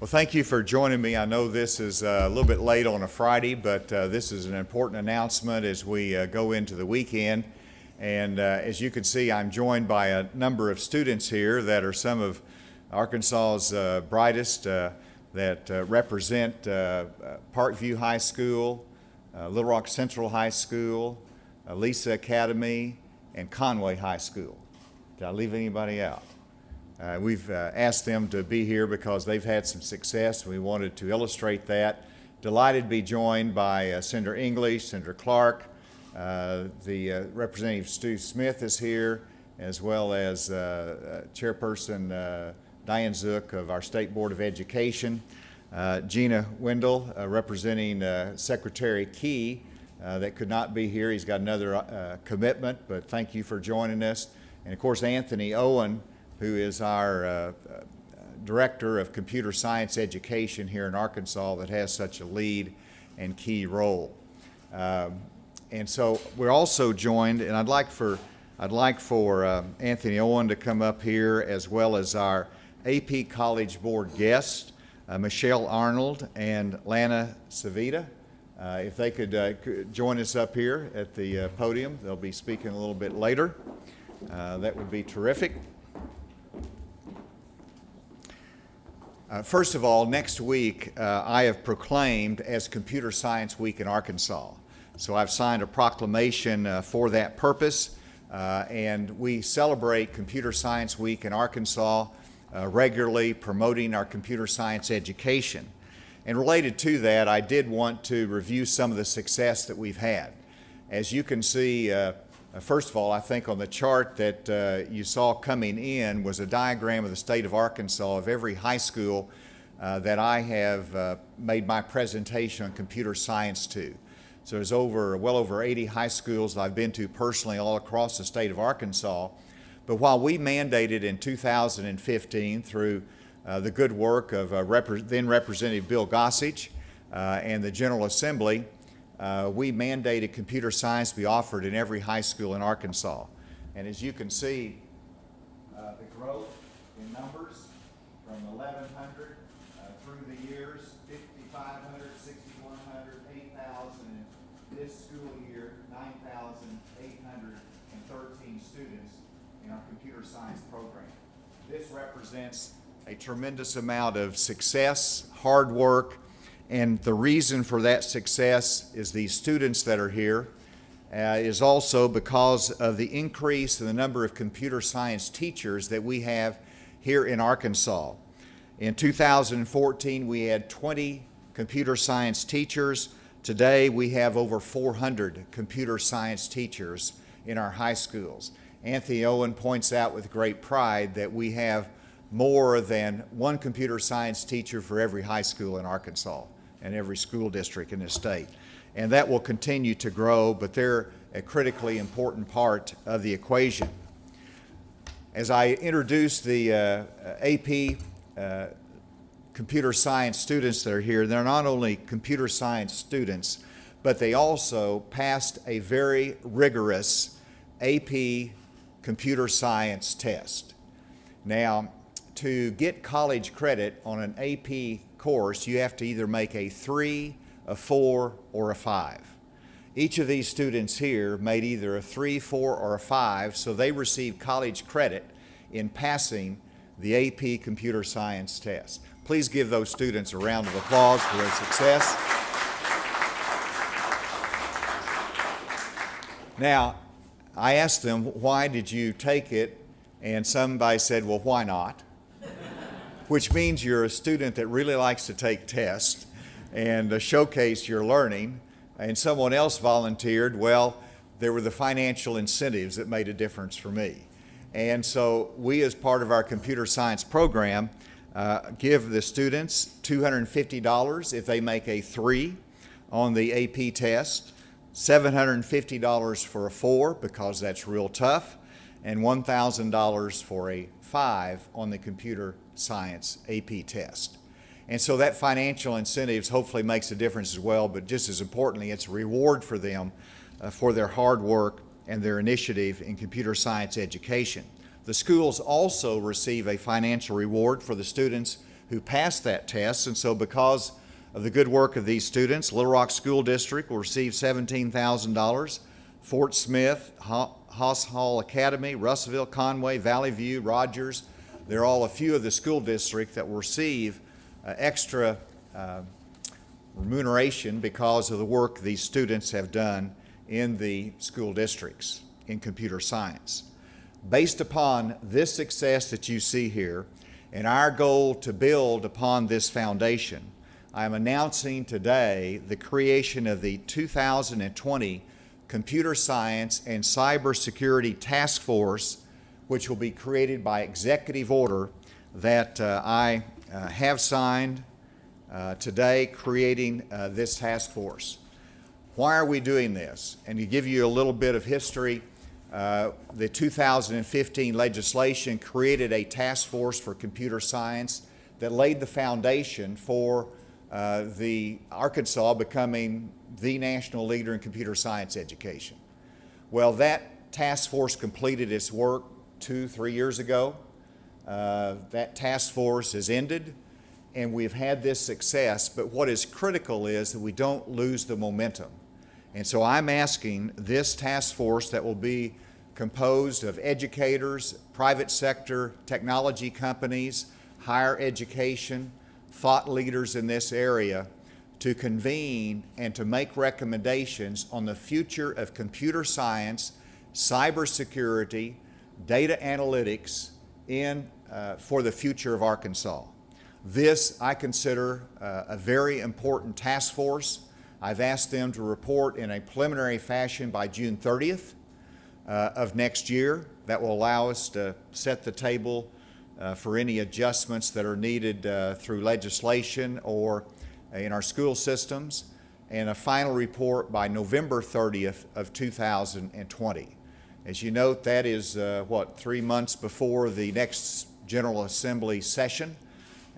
Well, thank you for joining me. I know this is a little bit late on a Friday, but this is an important announcement as we go into the weekend. And as you can see, I'm joined by a number of students here that are some of Arkansas's brightest that represent Parkview High School, Little Rock Central High School, Lisa Academy, and Conway High School. Did I leave anybody out? We've asked them to be here because they've had some success. We wanted to illustrate that. Delighted to be joined by Senator English, Senator Clark, the Representative Stu Smith is here, as well as Chairperson Diane Zook of our State Board of Education, Gina Wendell representing Secretary Key that could not be here. He's got another commitment, but thank you for joining us. And of course, Anthony Owen, who is our Director of Computer Science Education here in Arkansas that has such a lead and key role. And so we're also joined, and I'd like for Anthony Owen to come up here, as well as our AP College Board guests, Michelle Arnold and Lana Savita. If they could join us up here at the podium. They'll be speaking a little bit later. That would be terrific. First of all, next week I have proclaimed as Computer Science Week in Arkansas. So I've signed a proclamation for that purpose, and we celebrate Computer Science Week in Arkansas regularly, promoting our computer science education. And related to that, I did want to review some of the success that we've had. As you can see, first of all, I think on the chart that you saw coming in was a diagram of the state of Arkansas of every high school that I have made my presentation on computer science to. So there's well over 80 high schools that I've been to personally all across the state of Arkansas. But while we mandated in 2015 through the good work of then Representative Bill Gossage and the General Assembly, we mandated computer science be offered in every high school in Arkansas. And as you can see, the growth in numbers from 1,100 through the years, 5,500, 6,100, 8,000, and this school year, 9,813 students in our computer science program. This represents a tremendous amount of success, hard work, and the reason for that success is these students that are here is also because of the increase in the number of computer science teachers that we have here in Arkansas. In 2014, we had 20 computer science teachers. Today, we have over 400 computer science teachers in our high schools. Anthony Owen points out with great pride that we have more than one computer science teacher for every high school in Arkansas and every school district in the state. And that will continue to grow, but they're a critically important part of the equation. As I introduce the AP computer science students that are here, they're not only computer science students, but they also passed a very rigorous AP computer science test. Now, to get college credit on an AP course, you have to either make a 3, a 4, or a 5. Each of these students here made either a 3, 4, or a 5, so they received college credit in passing the AP Computer Science test. Please give those students a round of applause for their success. Now, I asked them, why did you take it? And somebody said, well, why not? Which means you're a student that really likes to take tests and showcase your learning. And someone else volunteered, well, there were the financial incentives that made a difference for me. And so we, as part of our computer science program, give the students $250 if they make a 3 on the AP test, $750 for a 4 because that's real tough, and $1,000 for a 5 on the computer science AP test. And so that financial incentives hopefully makes a difference as well, but just as importantly, it's a reward for them for their hard work and their initiative in computer science education. The schools also receive a financial reward for the students who passed that test. And so because of the good work of these students, Little Rock School District will receive $17,000. Fort Smith, Haas Hall Academy, Russellville, Conway, Valley View, Rogers, they're all a few of the school districts that will receive extra remuneration because of the work these students have done in the school districts in computer science. Based upon this success that you see here and our goal to build upon this foundation, I am announcing today the creation of the 2020 Computer Science and Cybersecurity Task Force, which will be created by executive order that I have signed today, creating this task force. Why are we doing this? And to give you a little bit of history, the 2015 legislation created a task force for computer science that laid the foundation for the Arkansas becoming the national leader in computer science education. Well, that task force completed its work 2-3 years ago. That task force has ended, and we've had this success, but what is critical is that we don't lose the momentum. And so I'm asking this task force that will be composed of educators, private sector, technology companies, higher education, thought leaders in this area to convene and to make recommendations on the future of computer science, cybersecurity, data analytics for the future of Arkansas. This I consider a very important task force. I've asked them to report in a preliminary fashion by June 30th of next year. That will allow us to set the table for any adjustments that are needed through legislation or in our school systems, and a final report by November 30th of 2020. As you note, that is 3 months before the next General Assembly session.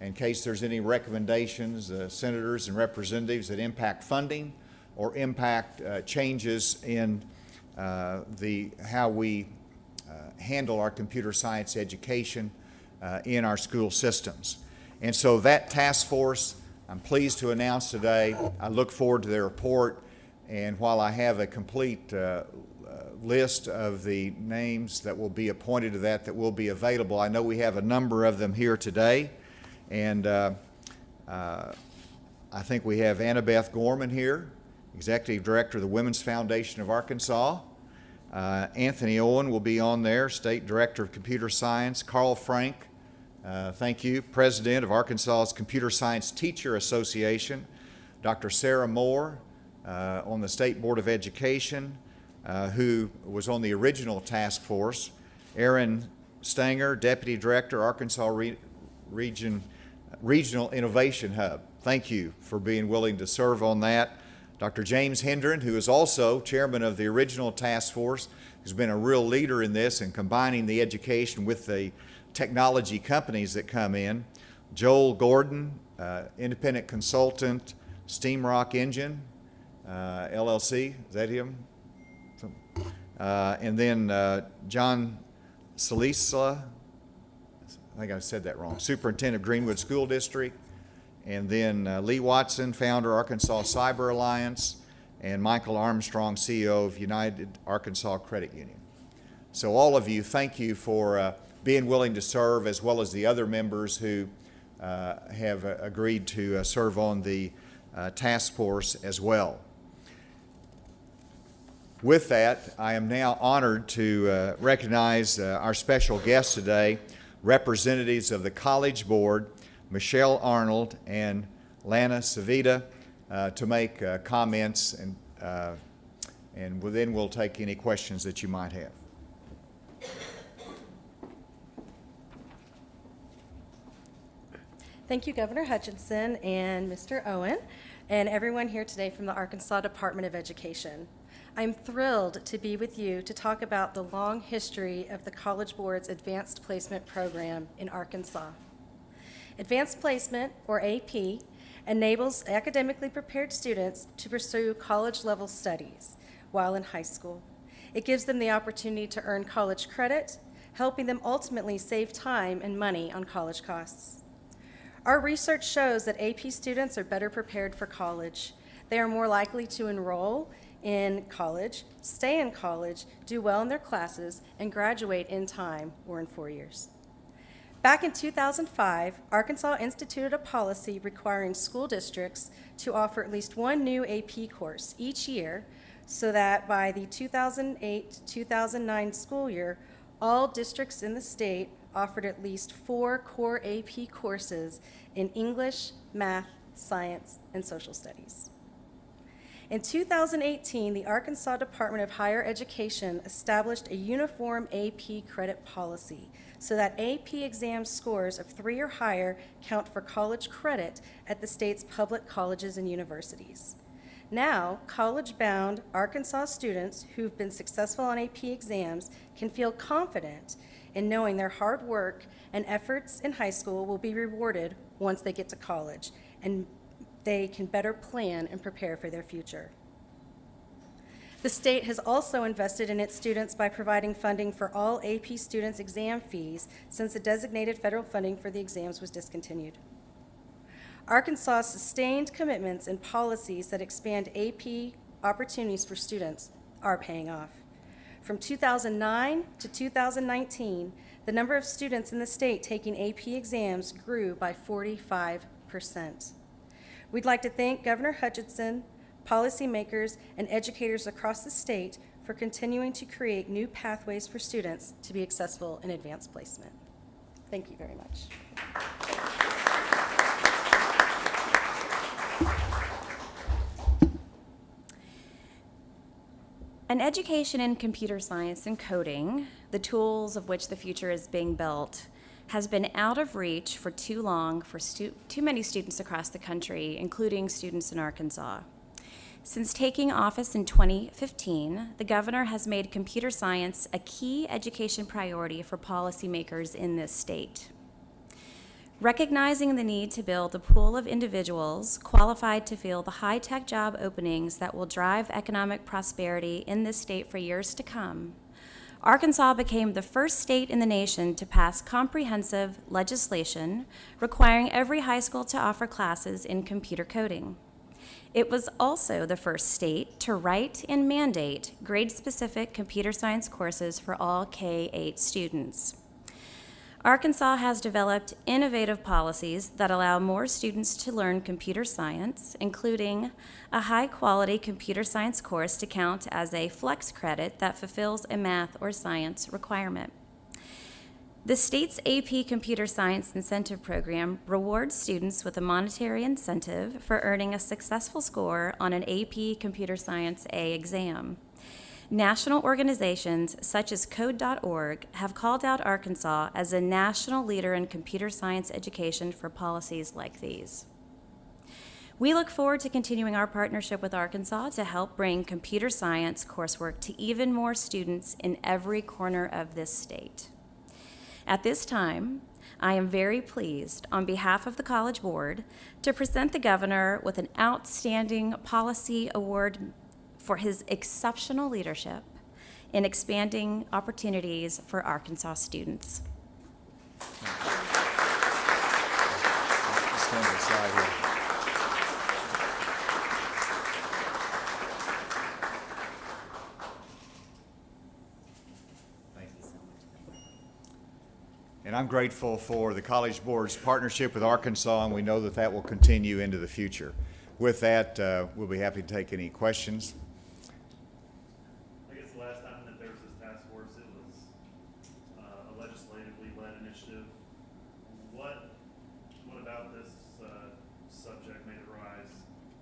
In case there's any recommendations, senators and representatives that impact funding or impact changes in how we handle our computer science education in our school systems. And so that task force, I'm pleased to announce today, I look forward to their report, and while I have a complete list of the names that will be appointed to that will be available, I know we have a number of them here today, and I think we have Annabeth Gorman here, Executive Director of the Women's Foundation of Arkansas. Anthony Owen will be on there, State Director of Computer Science. Carl Frank, thank you, President of Arkansas's Computer Science Teacher Association. Dr. Sarah Moore on the State Board of Education, who was on the original task force. Aaron Stanger, Deputy Director, Arkansas Regional Innovation Hub. Thank you for being willing to serve on that. Dr. James Hendren, who is also chairman of the original task force, has been a real leader in this and combining the education with the technology companies that come in. Joel Gordon, independent consultant, Steam Rock Engine, LLC, is that him? And then John Salisa, I think I said that wrong, Superintendent of Greenwood School District, and then Lee Watson, founder, Arkansas Cyber Alliance, and Michael Armstrong, CEO of United Arkansas Credit Union. So all of you, thank you for being willing to serve, as well as the other members who have agreed to serve on the task force as well. With that, I am now honored to recognize our special guests today, representatives of the College Board, Michelle Arnold and Lana Savita, to make comments, and then we'll take any questions that you might have. Thank you, Governor Hutchinson and Mr. Owen, and everyone here today from the Arkansas Department of Education. I'm thrilled to be with you to talk about the long history of the College Board's Advanced Placement Program in Arkansas. Advanced Placement, or AP, enables academically prepared students to pursue college-level studies while in high school. It gives them the opportunity to earn college credit, helping them ultimately save time and money on college costs. Our research shows that AP students are better prepared for college. They are more likely to enroll in college, stay in college, do well in their classes, and graduate in time or in 4 years. Back in 2005, Arkansas instituted a policy requiring school districts to offer at least one new AP course each year so that by the 2008-2009 school year, all districts in the state offered at least 4 core AP courses in English, math, science, and social studies. In 2018, the Arkansas Department of Higher Education established a uniform AP credit policy so that AP exam scores of 3 or higher count for college credit at the state's public colleges and universities. Now, college-bound Arkansas students who've been successful on AP exams can feel confident in knowing their hard work and efforts in high school will be rewarded once they get to college, and they can better plan and prepare for their future. The state has also invested in its students by providing funding for all AP students' exam fees since the designated federal funding for the exams was discontinued. Arkansas' sustained commitments and policies that expand AP opportunities for students are paying off. From 2009 to 2019, the number of students in the state taking AP exams grew by 45%. We'd like to thank Governor Hutchinson, policymakers, and educators across the state for continuing to create new pathways for students to be successful in advanced placement. Thank you very much. An education in computer science and coding, the tools of which the future is being built, has been out of reach for too long for too many students across the country, including students in Arkansas. Since taking office in 2015, the governor has made computer science a key education priority for policymakers in this state. Recognizing the need to build a pool of individuals qualified to fill the high-tech job openings that will drive economic prosperity in this state for years to come, Arkansas became the first state in the nation to pass comprehensive legislation requiring every high school to offer classes in computer coding. It was also the first state to write and mandate grade-specific computer science courses for all K-8 students. Arkansas has developed innovative policies that allow more students to learn computer science, including a high-quality computer science course to count as a flex credit that fulfills a math or science requirement. The state's AP Computer Science Incentive Program rewards students with a monetary incentive for earning a successful score on an AP Computer Science A exam. National organizations such as Code.org have called out Arkansas as a national leader in computer science education for policies like these. We look forward to continuing our partnership with Arkansas to help bring computer science coursework to even more students in every corner of this state. At this time, I am very pleased, on behalf of the College Board, to present the governor with an Outstanding Policy Award for his exceptional leadership in expanding opportunities for Arkansas students. Stand aside here. Thank you so much. And I'm grateful for the College Board's partnership with Arkansas, and we know that that will continue into the future. With that, we'll be happy to take any questions. I guess the last time that there was this task force, it was a legislatively led initiative. What about this subject made it rise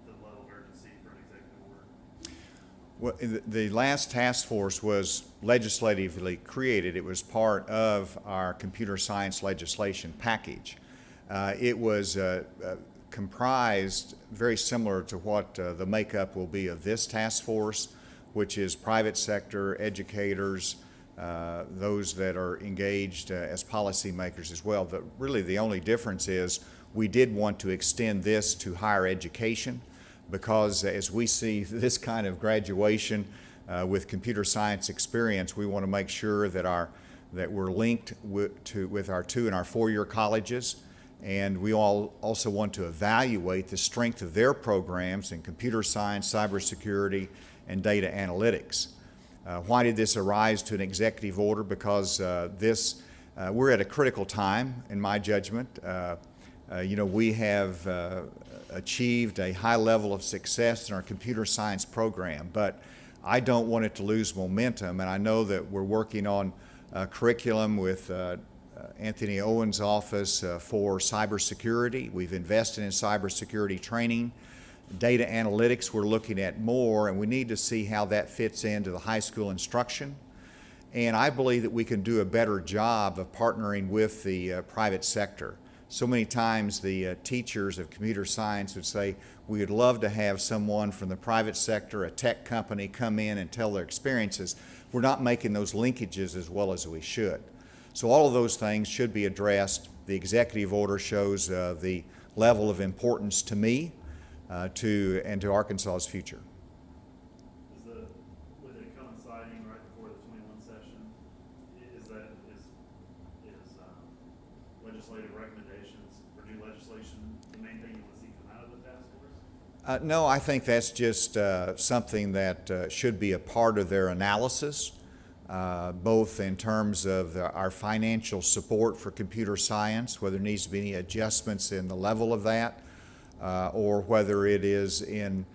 to the level of urgency for an executive order? Well, the last task force was legislatively created. It was part of our computer science legislation package. It was comprised very similar to what the makeup will be of this task force, which is private sector, educators, those that are engaged as policymakers as well. Really the only difference is we did want to extend this to higher education, because as we see this kind of graduation with computer science experience, we want to make sure that we're linked with our 2- and 4-year colleges, And we all also want to evaluate the strength of their programs in computer science, cybersecurity, and data analytics. Why did this arise to an executive order? Because we're at a critical time, in my judgment. We have achieved a high level of success in our computer science program, but I don't want it to lose momentum, and I know that we're working on curriculum with Anthony Owen's office for cybersecurity. We've invested in cybersecurity training. Data analytics we're looking at more, and we need to see how that fits into the high school instruction. And I believe that we can do a better job of partnering with the private sector. So many times the teachers of computer science would say, we would love to have someone from the private sector, a tech company, come in and tell their experiences. We're not making those linkages as well as we should. So all of those things should be addressed. The executive order shows the level of importance to me and to Arkansas's future. With it coinciding right before the 21 session, is legislative recommendations for new legislation the main thing you want to see come out of the task force? No, I think that's just something that should be a part of their analysis, both in terms of our financial support for computer science, whether there needs to be any adjustments in the level of that, or whether it is in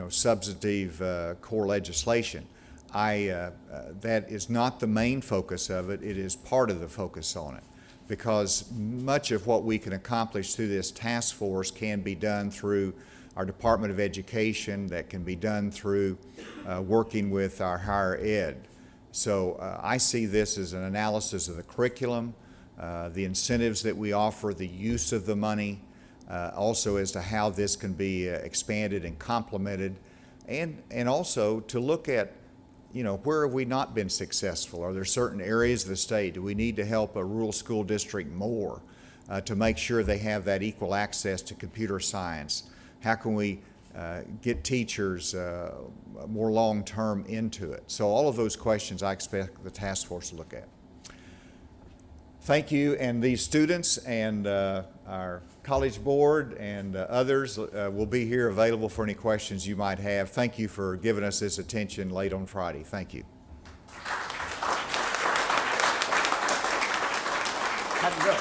substantive core legislation. That is not the main focus of it. It is part of the focus on it, because much of what we can accomplish through this task force can be done through our Department of Education, that can be done through working with our higher ed. So I see this as an analysis of the curriculum, the incentives that we offer, the use of the money, also as to how this can be expanded and complemented, and also to look at, where have we not been successful? Are there certain areas of the state? Do we need to help a rural school district more to make sure they have that equal access to computer science? How can we get teachers more long-term into it? So all of those questions I expect the task force to look at. Thank you, and these students and our College Board and others will be here available for any questions you might have. Thank you for giving us this attention late on Friday. Thank you. How'd it go?